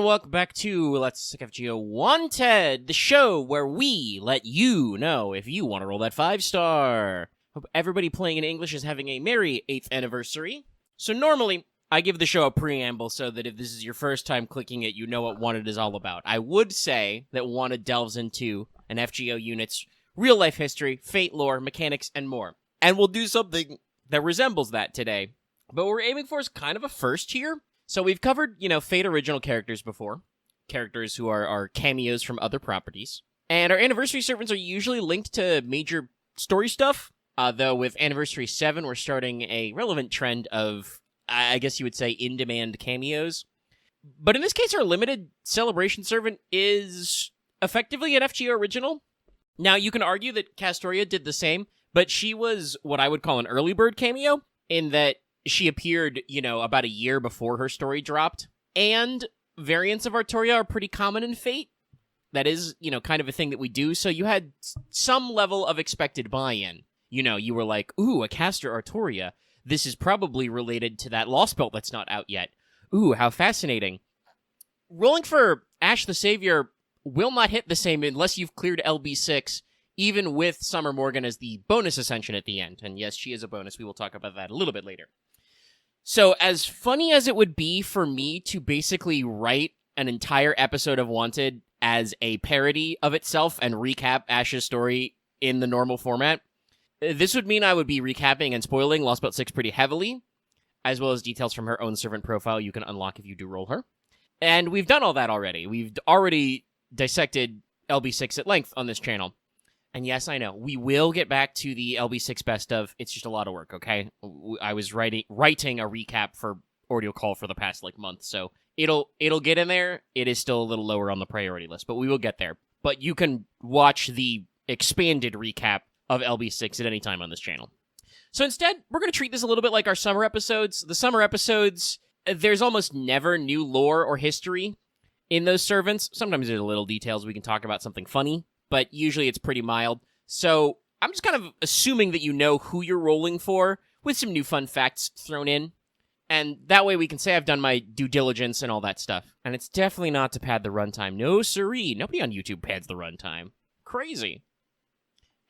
welcome back to Let's Talk FGO Wanted, the show where we let you know if you want to roll that 5-star. Hope everybody playing in English is having a merry 8th anniversary. So normally, I give the show a preamble so that if this is your first time clicking it, you know what Wanted is all about. I would say that Wanted delves into an FGO unit's real-life history, fate lore, mechanics, and more. And we'll do something that resembles that today. But what we're aiming for is kind of a first here. So we've covered, Fate original characters before. Characters who are cameos from other properties. And our anniversary servants are usually linked to major story stuff. Though with Anniversary 7, we're starting a relevant trend of, I guess you would say, in-demand cameos. But in this case, our limited celebration servant is effectively an FGO original. Now, you can argue that Castoria did the same, but she was what I would call an early bird cameo, in that she appeared, about a year before her story dropped. And variants of Artoria are pretty common in Fate. That is, kind of a thing that we do. So you had some level of expected buy-in. You were like, ooh, a caster Artoria. This is probably related to that Lost Belt that's not out yet. Ooh, how fascinating. Rolling for Ash the Savior will not hit the same unless you've cleared LB6, even with Summer Morgan as the bonus Ascension at the end. And yes, she is a bonus. We will talk about that a little bit later. So, as funny as it would be for me to basically write an entire episode of Wanted as a parody of itself and recap Ash's story in the normal format, this would mean I would be recapping and spoiling Lost Belt 6 pretty heavily, as well as details from her own servant profile you can unlock if you do roll her. And we've done all that already. We've already dissected LB6 at length on this channel. And yes, I know, we will get back to the LB6 best of. It's just a lot of work, okay? I was writing a recap for Audio Call for the past, month, so it'll get in there. It is still a little lower on the priority list, but we will get there. But you can watch the expanded recap of LB6 at any time on this channel. So instead, we're going to treat this a little bit like our summer episodes. The summer episodes, there's almost never new lore or history in those servants. Sometimes there's little details. We can talk about something funny, but usually it's pretty mild. So I'm just kind of assuming that you know who you're rolling for, with some new fun facts thrown in. And that way we can say I've done my due diligence and all that stuff. And it's definitely not to pad the runtime. No siree. Nobody on YouTube pads the runtime. Crazy.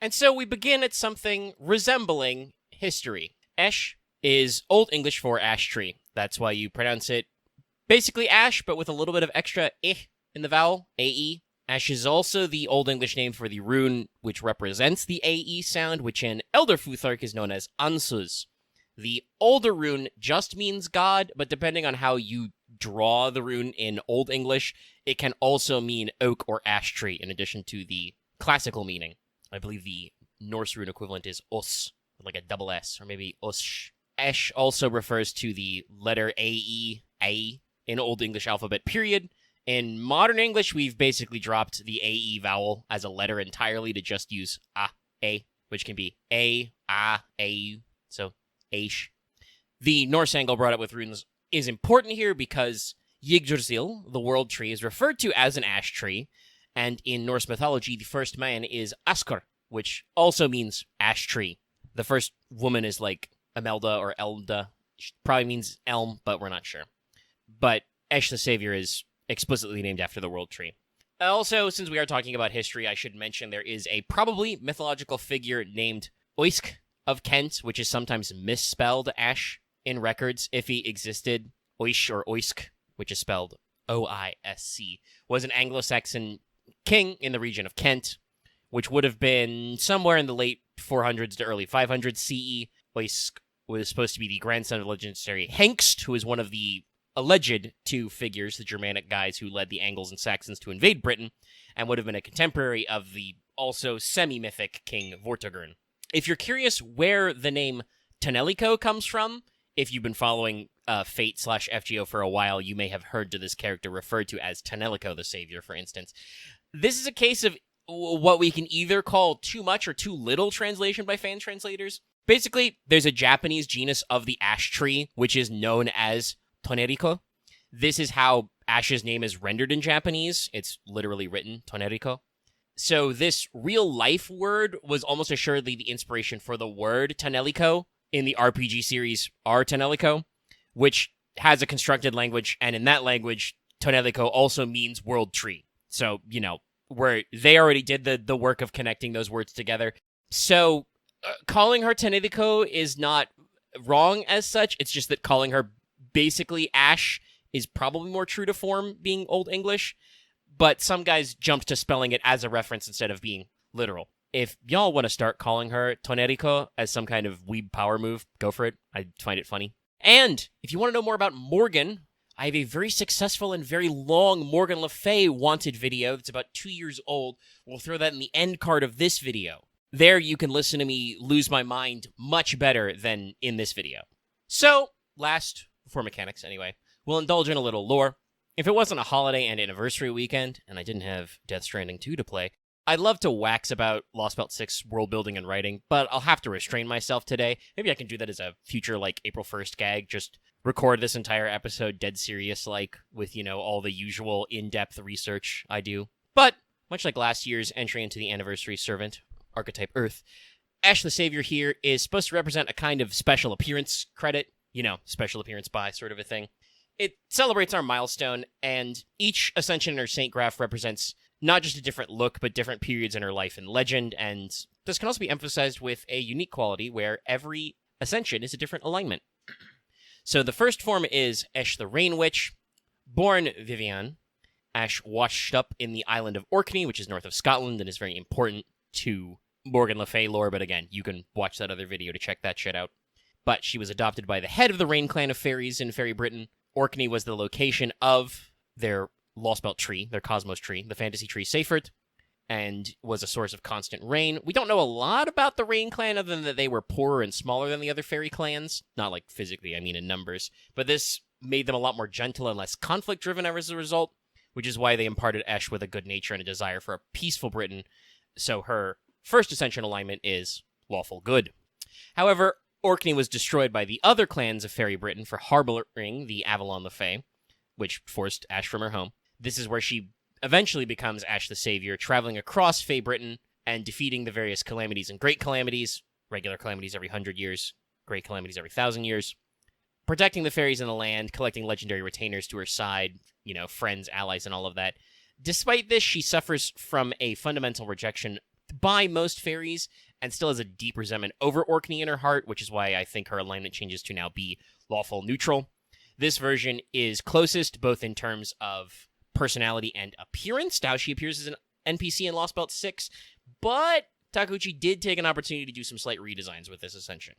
And so we begin at something resembling history. Esh is Old English for ash tree. That's why you pronounce it basically ash, but with a little bit of extra eh in the vowel, A-E. Ash is also the Old English name for the rune which represents the AE sound, which in Elder Futhark is known as Ansuz. The older rune just means God, but depending on how you draw the rune in Old English, it can also mean oak or ash tree, in addition to the classical meaning. I believe the Norse rune equivalent is os, like a double S, or maybe osh. Esh also refers to the letter A-E, A, in Old English alphabet, period. In modern English, we've basically dropped the AE vowel as a letter entirely to just use A, which can be A, so Aish. The Norse angle brought up with runes is important here because Yggdrasil, the world tree, is referred to as an ash tree, and in Norse mythology, the first man is Askr, which also means ash tree. The first woman is like Imelda or Elda. She probably means elm, but we're not sure. But Esh the Savior is explicitly named after the world tree. Also, since we are talking about history, I should mention there is a probably mythological figure named Oisk of Kent, which is sometimes misspelled Ash in records. If he existed, Oish or Oisk, which is spelled O-I-S-C, was an Anglo-Saxon king in the region of Kent, which would have been somewhere in the late 400s to early 500s CE. Oisk was supposed to be the grandson of legendary Hengst, who is one of the alleged two figures, the Germanic guys who led the Angles and Saxons to invade Britain, and would have been a contemporary of the also semi-mythic king Vortigern. If you're curious where the name Tonelico comes from, if you've been following Fate/FGO for a while, you may have heard to this character referred to as Tonelico the Savior, for instance. This is a case of what we can either call too much or too little translation by fan translators. Basically, there's a Japanese genus of the ash tree, which is known as Tonerico. This is how Ash's name is rendered in Japanese. It's literally written Tonerico. So this real-life word was almost assuredly the inspiration for the word Tonelico in the RPG series R. Tonelico, which has a constructed language, and in that language, Tonelico also means world tree. So, where they already did the work of connecting those words together. So, calling her Tonelico is not wrong as such. It's just that calling her basically Ash is probably more true to form, being Old English. But some guys jumped to spelling it as a reference instead of being literal. If y'all want to start calling her Tonerico as some kind of weeb power move, go for it. I find it funny. And if you want to know more about Morgan, I have a very successful and very long Morgan Le Fay Wanted video that's about 2 years old. We'll throw that in the end card of this video. There you can listen to me lose my mind much better than in this video. So, last, before mechanics anyway, we'll indulge in a little lore. If it wasn't a holiday and anniversary weekend, and I didn't have Death Stranding 2 to play, I'd love to wax about Lost Belt 6 world building and writing, but I'll have to restrain myself today. Maybe I can do that as a future, April 1st gag, just record this entire episode dead serious, with, all the usual in-depth research I do. But, much like last year's entry into the Anniversary Servant, Archetype Earth, Ash the Savior here is supposed to represent a kind of special appearance credit, special appearance by sort of a thing. It celebrates our milestone, and each Ascension in her Saint Graph represents not just a different look, but different periods in her life and legend, and this can also be emphasized with a unique quality where every Ascension is a different alignment. So the first form is Ash the Rain Witch. Born Vivian, Ash washed up in the island of Orkney, which is north of Scotland, and is very important to Morgan Le Fay lore, but again, you can watch that other video to check that shit out. But she was adopted by the head of the Rain Clan of Fairies in Fairy Britain. Orkney was the location of their Lost Belt tree, their Cosmos tree, the fantasy tree Seifert, and was a source of constant rain. We don't know a lot about the Rain Clan other than that they were poorer and smaller than the other fairy clans. Not physically, I mean in numbers. But this made them a lot more gentle and less conflict-driven as a result, which is why they imparted Ash with a good nature and a desire for a peaceful Britain. So her first Ascension alignment is lawful good. However, Orkney was destroyed by the other clans of Fairy Britain for harboring the Avalon Le Fay, which forced Ash from her home. This is where she eventually becomes Ash the Savior, traveling across Fey Britain and defeating the various calamities and great calamities, regular calamities every 100 years, great calamities every 1,000 years, protecting the fairies in the land, collecting legendary retainers to her side, friends, allies, and all of that. Despite this, she suffers from a fundamental rejection by most fairies and still has a deep resentment over Orkney in her heart, which is why I think her alignment changes to now be lawful neutral. This version is closest both in terms of personality and appearance, to how she appears as an NPC in Lost Belt 6, but Takeuchi did take an opportunity to do some slight redesigns with this Ascension.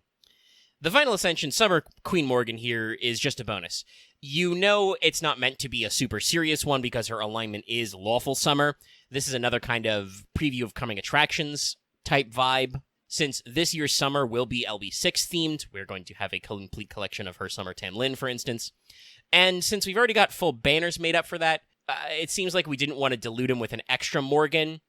The final Ascension, Summer Queen Morgan here, is just a bonus. It's not meant to be a super serious one because her alignment is lawful summer. This is another kind of preview of coming attractions type vibe. Since this year's summer will be LB6 themed, we're going to have a complete collection of her Summer Tamlin, for instance. And since we've already got full banners made up for that, it seems like we didn't want to dilute him with an extra Morgan,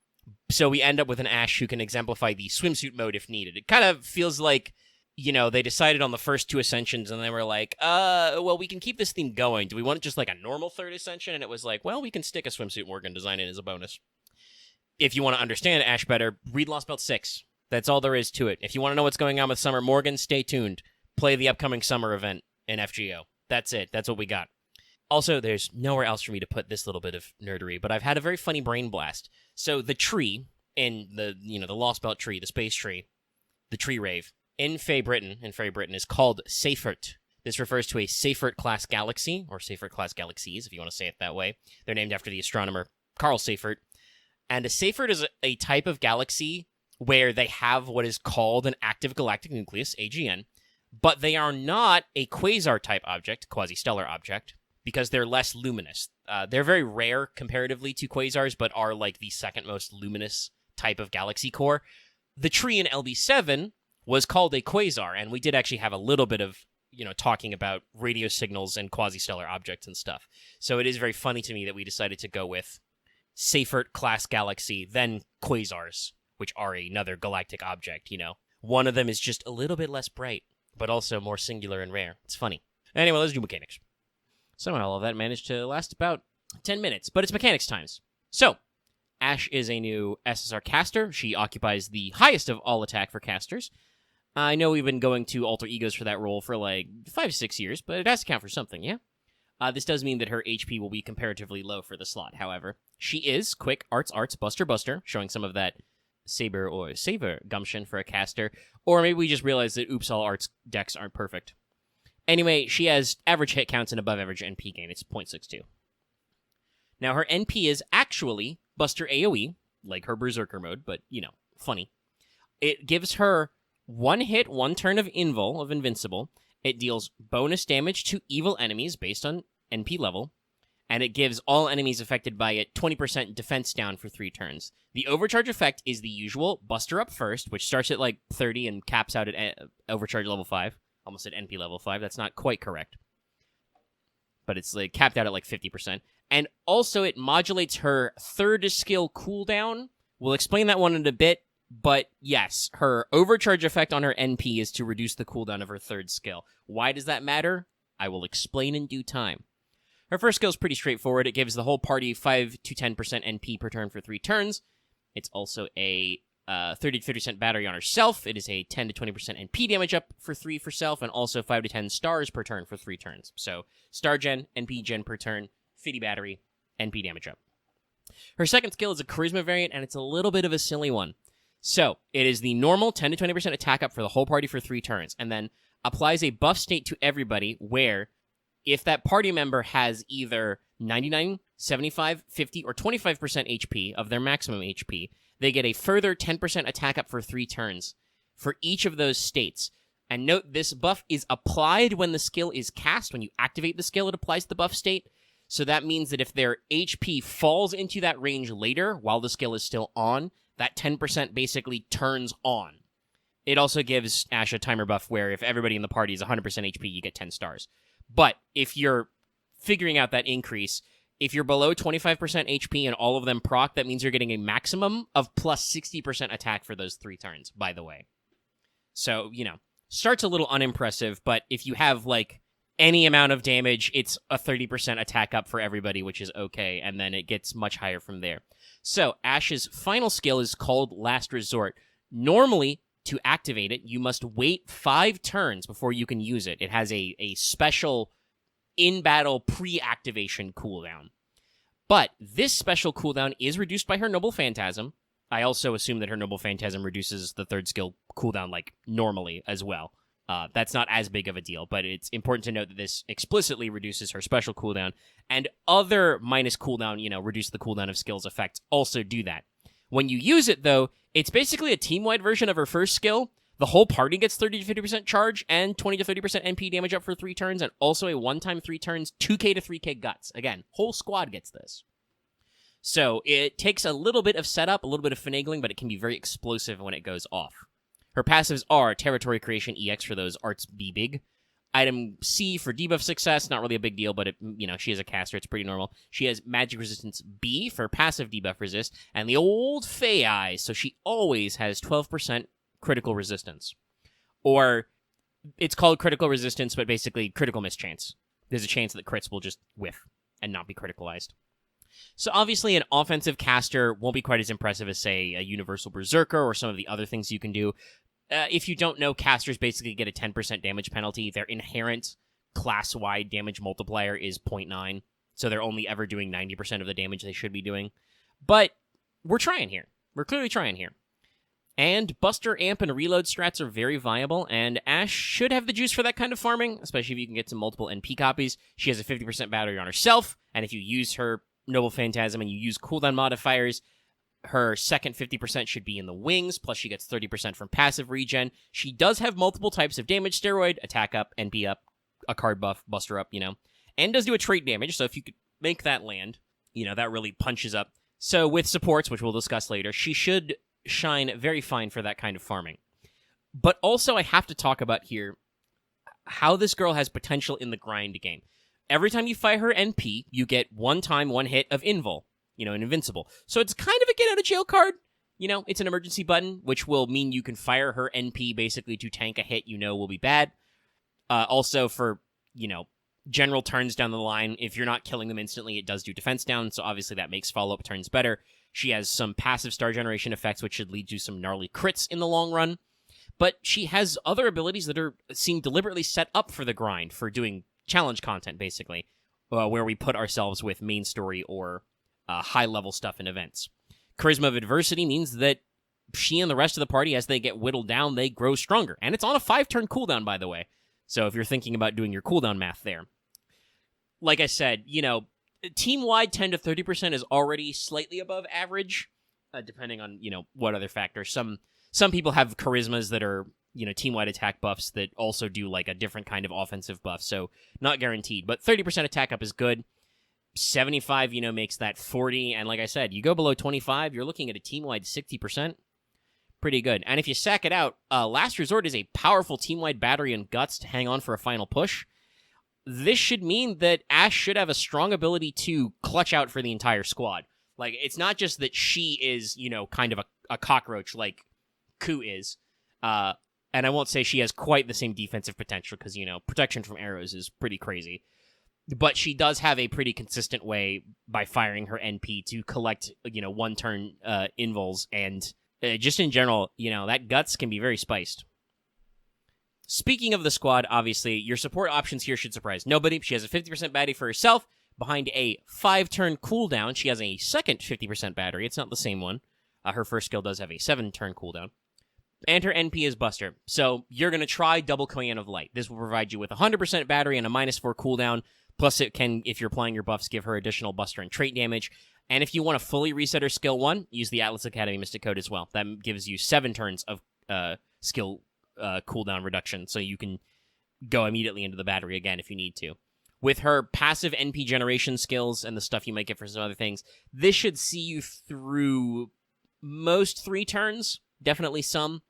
so we end up with an Ash who can exemplify the swimsuit mode if needed. It kind of feels like, they decided on the first two Ascensions, and they were like, well, we can keep this theme going. Do we want just a normal third Ascension? And it was like, well, we can stick a swimsuit Morgan design in as a bonus. If you want to understand Ash better, read Lost Belt 6. That's all there is to it. If you want to know what's going on with Summer Morgan, stay tuned. Play the upcoming summer event in FGO. That's it. That's what we got. Also, there's nowhere else for me to put this little bit of nerdery, but I've had a very funny brain blast. So the tree in the Lost Belt tree, the space tree, the tree rave, in Fairy Britain is called Seifert. This refers to a Seifert-class galaxy, or Seifert-class galaxies, if you want to say it that way. They're named after the astronomer Carl Seifert. And a Seifert is a type of galaxy where they have what is called an active galactic nucleus, AGN, but they are not a quasar-type object, quasi-stellar object, because they're less luminous. They're very rare comparatively to quasars, but are the second most luminous type of galaxy core. The tree in LB7 was called a quasar, and we did actually have a little bit of, talking about radio signals and quasi-stellar objects and stuff. So it is very funny to me that we decided to go with Seifert-class galaxy, then quasars, which are another galactic object, One of them is just a little bit less bright, but also more singular and rare. It's funny. Anyway, let's do mechanics. Somehow all of that managed to last about 10 minutes, but it's mechanics times. So, Ash is a new SSR caster. She occupies the highest of all attack for casters. I know we've been going to alter egos for that role for 5-6 years, but it has to count for something, yeah? This does mean that her HP will be comparatively low for the slot, however. She is quick, arts, buster, showing some of that saber or saver gumption for a caster. Or maybe we just realized that oops, all arts decks aren't perfect. Anyway, she has average hit counts and above average NP gain. It's 0.62. Now, her NP is actually Buster AoE, like her Berserker mode, but, funny. It gives her 1 hit, 1 turn of invincible. It deals bonus damage to evil enemies based on NP level, and it gives all enemies affected by it 20% defense down for 3 turns. The overcharge effect is the usual Buster up first, which starts at like 30 and caps out at overcharge level 5. Almost at NP level 5. That's not quite correct. But it's like capped out at like 50%. And also it modulates her third skill cooldown. We'll explain that one in a bit. But yes, her overcharge effect on her NP is to reduce the cooldown of her third skill. Why does that matter? I will explain in due time. Her first skill is pretty straightforward. It gives the whole party 5 to 10% NP per turn for 3 turns. It's also a 30 to 50% battery on herself. It is a 10 to 20% NP damage up for 3 for self, and also 5 to 10 stars per turn for 3 turns. So, star gen, NP gen per turn, 50 battery, NP damage up. Her second skill is a charisma variant, and it's a little bit of a silly one. So, it is the normal 10 to 20% attack up for the whole party for 3 turns, and then applies a buff state to everybody where if that party member has either 99, 75, 50, or 25% HP of their maximum HP, they get a further 10% attack up for 3 turns for each of those states. And note, this buff is applied when the skill is cast. When you activate the skill, it applies the buff state. So that means that if their HP falls into that range later, while the skill is still on, that 10% basically turns on. It also gives Ash a timer buff where if everybody in the party is 100% HP, you get 10 stars. But if you're figuring out that increase, if you're below 25% HP and all of them proc, that means you're getting a maximum of plus 60% attack for those 3 turns, by the way. So, starts a little unimpressive, but if you have, any amount of damage, it's a 30% attack up for everybody, which is okay, and then it gets much higher from there. So, Ash's final skill is called Last Resort. Normally, to activate it, you must wait 5 turns before you can use it. It has a special in-battle pre-activation cooldown. But this special cooldown is reduced by her Noble Phantasm. I also assume that her Noble Phantasm reduces the third skill cooldown, normally as well. That's not as big of a deal, but it's important to note that this explicitly reduces her special cooldown, and other minus cooldown, reduce the cooldown of skills effects also do that. When you use it, though, it's basically a team-wide version of her first skill. The whole party gets 30 to 50% charge and 20 to 30% NP damage up for 3 turns, and also a one-time 3 turns, 2k to 3k guts. Again, whole squad gets this. So it takes a little bit of setup, a little bit of finagling, but it can be very explosive when it goes off. Her passives are Territory Creation EX for those arts be big. Item C for debuff success, not really a big deal, but she is a caster, it's pretty normal. She has Magic Resistance B for passive debuff resist, and the old Fey Eye, so she always has 12% critical resistance. Or, it's called critical resistance, but basically critical mischance. There's a chance that crits will just whiff and not be criticalized. So obviously an offensive caster won't be quite as impressive as, say, a Universal Berserker or some of the other things you can do. If you don't know, casters basically get a 10% damage penalty. Their inherent class-wide damage multiplier is 0.9, so they're only ever doing 90% of the damage they should be doing. But we're trying here. We're clearly trying here. And Buster, Amp, and Reload strats are very viable, and Ash should have the juice for that kind of farming, especially if you can get some multiple NP copies. She has a 50% battery on herself, and if you use her Noble Phantasm and you use cooldown modifiers, her second 50% should be in the wings, plus she gets 30% from passive regen. She does have multiple types of damage: steroid, attack up, NP up, a card buff, Buster up, and does do a trait damage, so if you could make that land, that really punches up. So with supports, which we'll discuss later, she should shine very fine for that kind of farming. But also I have to talk about here how this girl has potential in the grind game. Every time you fire her NP, you get one hit of invul. An invincible. So it's kind of a get-out-of-jail card. It's an emergency button, which will mean you can fire her NP basically to tank a hit will be bad. Also for, general turns down the line, if you're not killing them instantly, it does do defense down, so obviously that makes follow-up turns better. She has some passive star generation effects, which should lead to some gnarly crits in the long run. But she has other abilities that seem deliberately set up for the grind, for doing challenge content, basically. where we put ourselves with main story or high-level stuff in events. Charisma of Adversity means that she and the rest of the party, as they get whittled down, they grow stronger. And it's on a 5-turn cooldown, by the way. So if you're thinking about doing your cooldown math there. Like I said, team-wide 10 to 30% is already slightly above average, depending on, what other factors. Some people have charismas that are, team-wide attack buffs that also do, like, a different kind of offensive buff, so not guaranteed. But 30% attack up is good. 75, makes that 40, and like I said, you go below 25, you're looking at a team-wide 60%. Pretty good. And if you sack it out, Last Resort is a powerful team-wide battery and guts to hang on for a final push. This should mean that Ash should have a strong ability to clutch out for the entire squad. Like, it's not just that she is, kind of a cockroach like Ku is. And I won't say she has quite the same defensive potential because, protection from arrows is pretty crazy. But she does have a pretty consistent way by firing her NP to collect, one-turn invuls. And just in general, that guts can be very spiced. Speaking of the squad, obviously, your support options here should surprise nobody. She has a 50% battery for herself. Behind a 5-turn cooldown, she has a second 50% battery. It's not the same one. Her first skill does have a 7-turn cooldown. And her NP is Buster. So you're going to try double Koyan of Light. This will provide you with a 100% battery and a -4 cooldown. Plus it can, if you're applying your buffs, give her additional Buster and trait damage. And if you want to fully reset her skill 1, use the Atlas Academy Mystic Code as well. That gives you 7 turns of skill cooldown reduction, so you can go immediately into the battery again if you need to. With her passive NP generation skills and the stuff you might get for some other things, this should see you through most 3 turns, definitely some.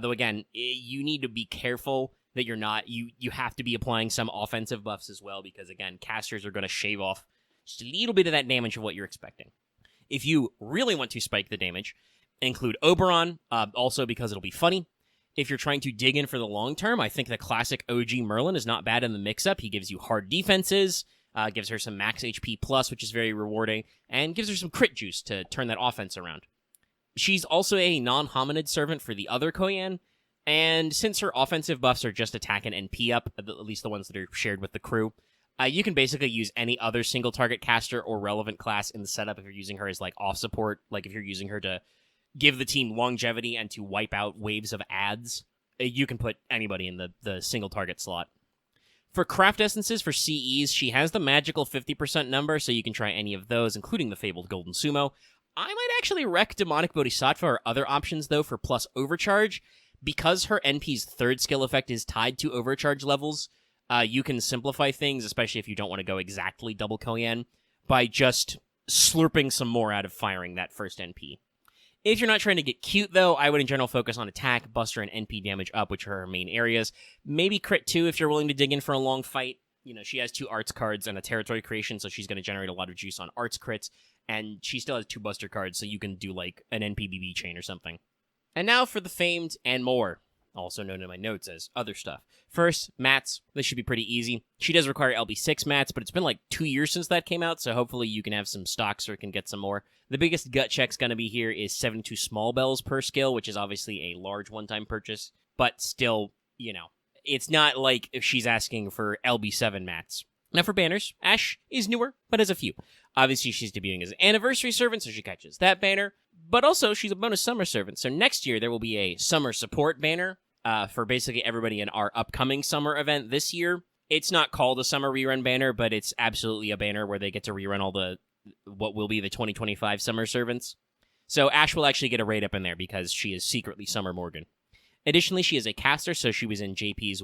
Though again, you need to be careful that you're not, you have to be applying some offensive buffs as well, because again, casters are going to shave off just a little bit of that damage of what you're expecting. If you really want to spike the damage, include Oberon, also because it'll be funny. If you're trying to dig in for the long term, I think the classic OG Merlin is not bad in the mix-up. He gives you hard defenses, gives her some max HP plus, which is very rewarding, and gives her some crit juice to turn that offense around. She's also a non-hominid servant for the other Koyan, and since her offensive buffs are just attack and NP up, at least the ones that are shared with the crew, you can basically use any other single target caster or relevant class in the setup if you're using her as like off support, like if you're using her to give the team longevity and to wipe out waves of ads. You can put anybody in the single target slot. For craft essences for CEs, she has the magical 50% number, so you can try any of those, including the fabled Golden Sumo. I might actually rec Demonic Bodhisattva or other options, though, for plus overcharge. Because her NP's third skill effect is tied to overcharge levels, you can simplify things, especially if you don't want to go exactly double Koyan, by just slurping some more out of firing that first NP. If you're not trying to get cute, though, I would in general focus on attack, buster, and NP damage up, which are her main areas. Maybe crit 2 if you're willing to dig in for a long fight. She has 2 arts cards and a territory creation, so she's going to generate a lot of juice on arts crits, and she still has 2 buster cards, so you can do like an NPBB chain or something. And now for the famed and more, also known in my notes as other stuff. First, mats. This should be pretty easy. She does require LB6 mats, but it's been like 2 years since that came out, so hopefully you can have some stocks or can get some more. The biggest gut check's going to be here is 72 small bells per skill, which is obviously a large one-time purchase, but still, it's not like if she's asking for LB7 mats. Now for banners, Ash is newer, but has a few. Obviously, she's debuting as an anniversary servant, so she catches that banner. But also, she's a bonus summer servant, so next year there will be a summer support banner for basically everybody in our upcoming summer event this year. It's not called a summer rerun banner, but it's absolutely a banner where they get to rerun all what will be the 2025 summer servants. So Ash will actually get a raid up in there because she is secretly Summer Morgan. Additionally, she is a caster, so she was in JP's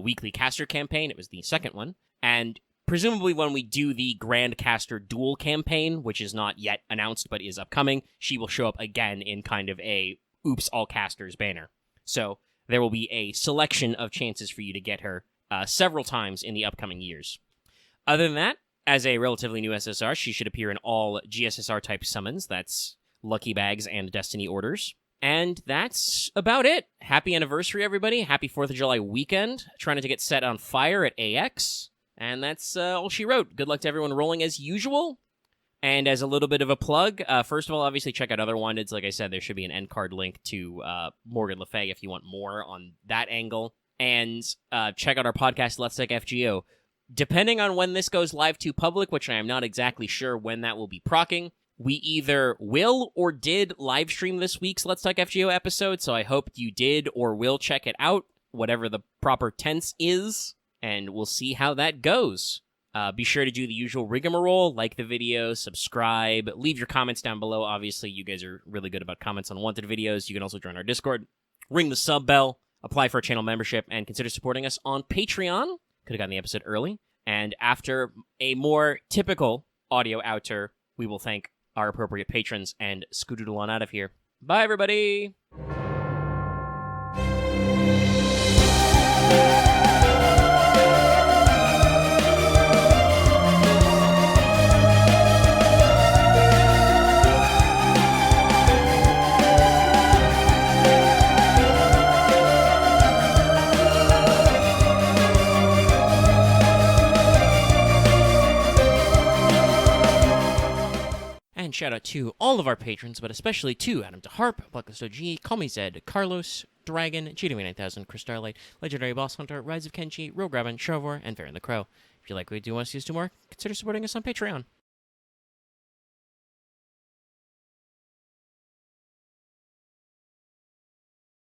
weekly caster campaign. It was the second one. And presumably when we do the Grand Caster Duel campaign, which is not yet announced but is upcoming, she will show up again in kind of a Oops All Casters banner. So there will be a selection of chances for you to get her several times in the upcoming years. Other than that, as a relatively new SSR, she should appear in all GSSR-type summons. That's Lucky Bags and Destiny Orders. And that's about it. Happy anniversary, everybody. Happy 4th of July weekend. Trying to get set on fire at AX. And that's all she wrote. Good luck to everyone rolling as usual. And as a little bit of a plug, first of all, obviously check out other Wanteds. Like I said, there should be an end card link to Morgan Le Fay if you want more on that angle. And check out our podcast, Let's Take FGO. Depending on when this goes live to public, which I am not exactly sure when that will be procking, we either will or did live stream this week's Let's Talk FGO episode, so I hope you did or will check it out, whatever the proper tense is, and we'll see how that goes. Be sure to do the usual rigmarole, like the video, subscribe, leave your comments down below. Obviously, you guys are really good about comments on Wanted videos. You can also join our Discord, ring the sub bell, apply for a channel membership, and consider supporting us on Patreon. Could have gotten the episode early. And after a more typical audio outer, we will thank our appropriate patrons and scoodoodle on out of here. Bye, everybody! And shout out to all of our patrons, but especially to Adam DeHarp, Blacklist OG, Call Me Zed, Carlos, Dragon, GW9000, Chris Starlight, Legendary Boss Hunter, Rise of Kenshi, Real Grabbin, Shavor, and Fair and the Crow. If you like what we do want us to use to more, consider supporting us on Patreon.